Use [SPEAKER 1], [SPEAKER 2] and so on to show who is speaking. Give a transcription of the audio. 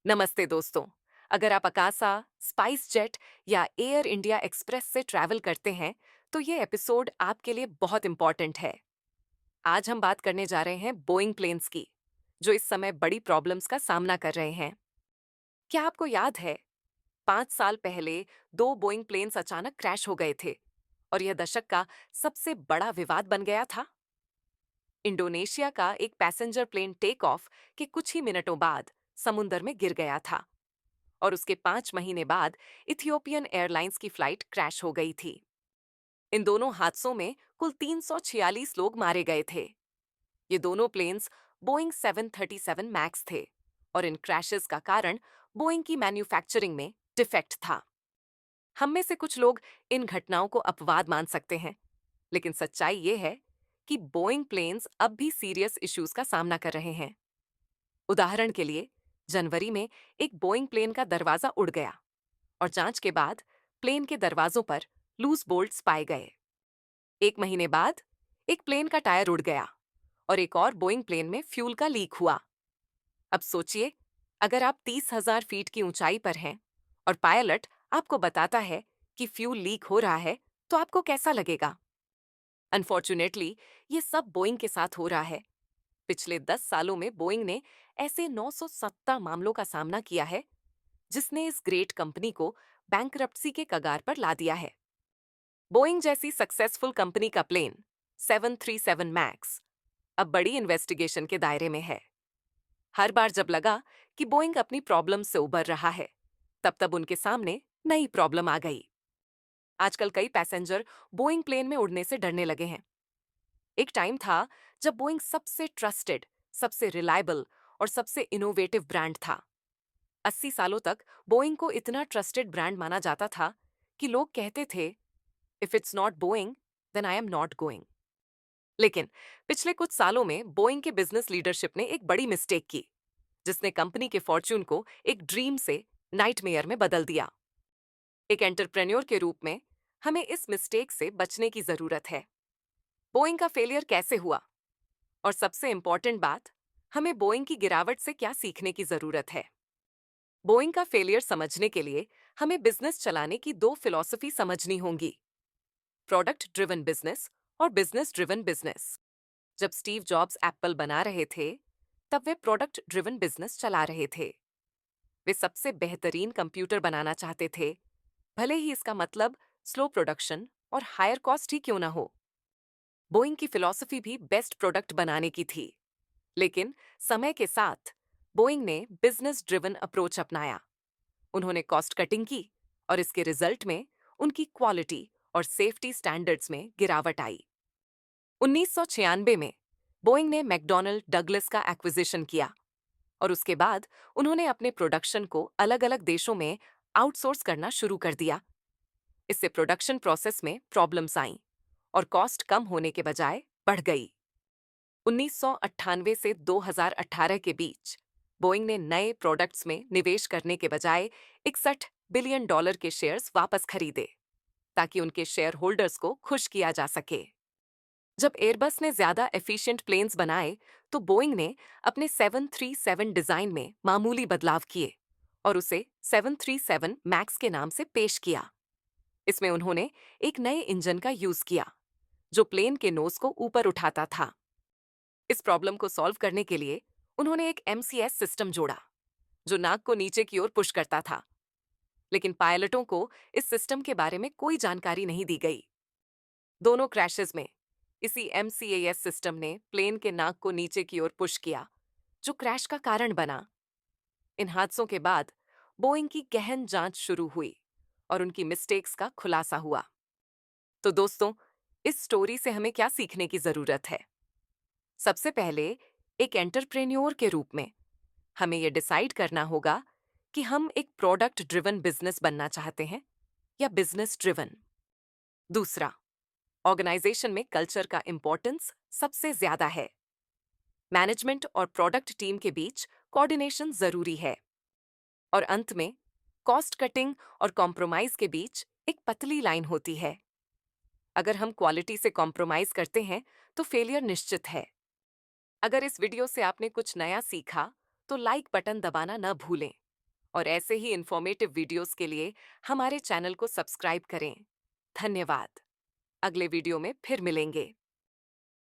[SPEAKER 1] नमस्ते दोस्तों। अगर आप अकासा, स्पाइस जेट या एयर इंडिया एक्सप्रेस से ट्रैवल करते हैं तो ये एपिसोड आपके लिए बहुत इंपॉर्टेंट है। आज हम बात करने जा रहे हैं बोइंग प्लेन्स की, जो इस समय बड़ी प्रॉब्लम्स का सामना कर रहे हैं। क्या आपको याद है, 5 साल पहले दो बोइंग प्लेन्स अचानक क्रैश हो गए थे और यह दशक का सबसे बड़ा विवाद बन गया था। इंडोनेशिया का एक पैसेंजर प्लेन टेक ऑफ के कुछ ही मिनटों बाद समुंदर में गिर गया था और उसके 5 महीने बाद इथियोपियन एयरलाइंस की फ्लाइट क्रैश हो गई थी। इन दोनों हादसों में कुल 346 लोग मारे गए थे। ये दोनों प्लेन्स बोइंग 737 मैक्स थे और इन क्रैशेस का कारण बोइंग की मैन्युफैक्चरिंग में डिफेक्ट था। हम में से कुछ लोग इन घटनाओं को अपवाद मान सकते हैं, लेकिन सच्चाई ये है कि बोइंग प्लेन्स अब भी सीरियस इश्यूज का सामना कर रहे हैं। उदाहरण के लिए, जनवरी में एक बोइंग प्लेन का दरवाजा उड़ गया और जांच के बाद प्लेन के दरवाजों पर लूज बोल्ट्स पाए गए। 1 महीने बाद एक प्लेन का टायर उड़ गया और एक और बोइंग प्लेन में फ्यूल का लीक हुआ। अब सोचिए, अगर आप 30,000 फीट की ऊंचाई पर हैं और पायलट आपको बताता है कि फ्यूल लीक हो रहा है, तो आपको कैसा लगेगा? अनफॉर्चुनेटली, ये सब बोइंग के साथ हो रहा है। पिछले 10 सालों में बोइंग ने ऐसे 970 मामलों का सामना किया है, जिसने इस ग्रेट कंपनी को बैंकरप्सी के कगार पर ला दिया है। बोइंग जैसी सक्सेसफुल कंपनी का प्लेन 737 मैक्स अब बड़ी इन्वेस्टिगेशन के दायरे में है। हर बार जब लगा कि बोइंग अपनी प्रॉब्लम से उबर रहा है, तब उनके सामने नई प्रॉब्लम आ गई। आजकल कई पैसेंजर बोइंग प्लेन में उड़ने से डरने लगे हैं। एक टाइम था जब बोइंग सबसे ट्रस्टेड, सबसे रिलायबल और सबसे इनोवेटिव ब्रांड था। 80 सालों तक बोइंग को इतना ट्रस्टेड ब्रांड माना जाता था कि लोग कहते थे, if it's not Boeing then I am not going. लेकिन पिछले कुछ सालों में बोइंग के बिजनेस लीडरशिप ने एक बड़ी मिस्टेक की, जिसने कंपनी के फॉर्च्यून को एक ड्रीम से नाइटमेयर में बदल दिया। एक एंटरप्रेन्योर के रूप में हमें इस मिस्टेक से बचने की जरूरत है। बोइंग का फेलियर कैसे हुआ, और सबसे इंपॉर्टेंट बात, हमें बोइंग की गिरावट से क्या सीखने की जरूरत है। बोइंग का फेलियर समझने के लिए हमें बिजनेस चलाने की दो फिलॉसफी समझनी होंगी, प्रोडक्ट ड्रिवन बिजनेस और बिजनेस ड्रिवन बिजनेस। जब स्टीव जॉब्स एप्पल बना रहे थे, तब वे प्रोडक्ट ड्रिवन बिजनेस चला रहे थे। वे सबसे बेहतरीन कंप्यूटर बनाना चाहते थे, भले ही इसका मतलब स्लो प्रोडक्शन और हायर कॉस्ट ही क्यों ना हो। बोइंग की फिलॉसफी भी बेस्ट प्रोडक्ट बनाने की थी, लेकिन समय के साथ बोइंग ने बिजनेस ड्रिवन अप्रोच अपनाया। उन्होंने कॉस्ट कटिंग की और इसके रिजल्ट में उनकी क्वालिटी और सेफ्टी स्टैंडर्ड्स में गिरावट आई। 1996 में बोइंग ने मैकडॉनल्ड डगलस का एक्विजिशन किया और उसके बाद उन्होंने अपने प्रोडक्शन को अलग अलग देशों में आउटसोर्स करना शुरू कर दिया। इससे प्रोडक्शन प्रोसेस में प्रॉब्लम्स आईं और कॉस्ट कम होने के बजाय बढ़ गई। 1998 से 2018 के बीच बोइंग ने नए प्रोडक्ट्स में निवेश करने के बजाय 61 बिलियन डॉलर के शेयर्स वापस खरीदे, ताकि उनके शेयर होल्डर्स को खुश किया जा सके। जब एयरबस ने ज्यादा एफिशिएंट प्लेन्स बनाए, तो बोइंग ने अपने 737 डिजाइन में मामूली बदलाव किए और उसे 737 मैक्स के नाम से पेश किया। इसमें उन्होंने एक नए इंजन का यूज किया, जो प्लेन के नोज को ऊपर उठाता था। इस प्रॉब्लम को सॉल्व करने के लिए उन्होंने एक MCS सिस्टम जोड़ा, जो नाक को नीचे की ओर पुश करता था। लेकिन पायलटों को इस सिस्टम के बारे में कोई जानकारी नहीं दी गई। दोनों क्रैशेस में इसी MCAS सिस्टम ने प्लेन के नाक को नीचे की ओर पुश किया, जो क्रैश का कारण बना। इन हादसों के बाद बोइंग की गहन जांच शुरू हुई और उनकी मिस्टेक्स का खुलासा हुआ। तो दोस्तों, इस स्टोरी से हमें क्या सीखने की जरूरत है? सबसे पहले, एक एंटरप्रेन्योर के रूप में हमें यह डिसाइड करना होगा कि हम एक प्रोडक्ट ड्रिवन बिजनेस बनना चाहते हैं या बिजनेस ड्रिवन। दूसरा, ऑर्गेनाइजेशन में कल्चर का इंपॉर्टेंस सबसे ज्यादा है। मैनेजमेंट और प्रोडक्ट टीम के बीच कोऑर्डिनेशन जरूरी है। और अंत में, कॉस्ट कटिंग और कॉम्प्रोमाइज के बीच एक पतली लाइन होती है। अगर हम क्वालिटी से कॉम्प्रोमाइज करते हैं तो फेलियर निश्चित है। अगर इस वीडियो से आपने कुछ नया सीखा, तो लाइक बटन दबाना न भूलें और ऐसे ही इंफॉर्मेटिव वीडियोस के लिए हमारे चैनल को सब्सक्राइब करें। धन्यवाद। अगले वीडियो में फिर मिलेंगे।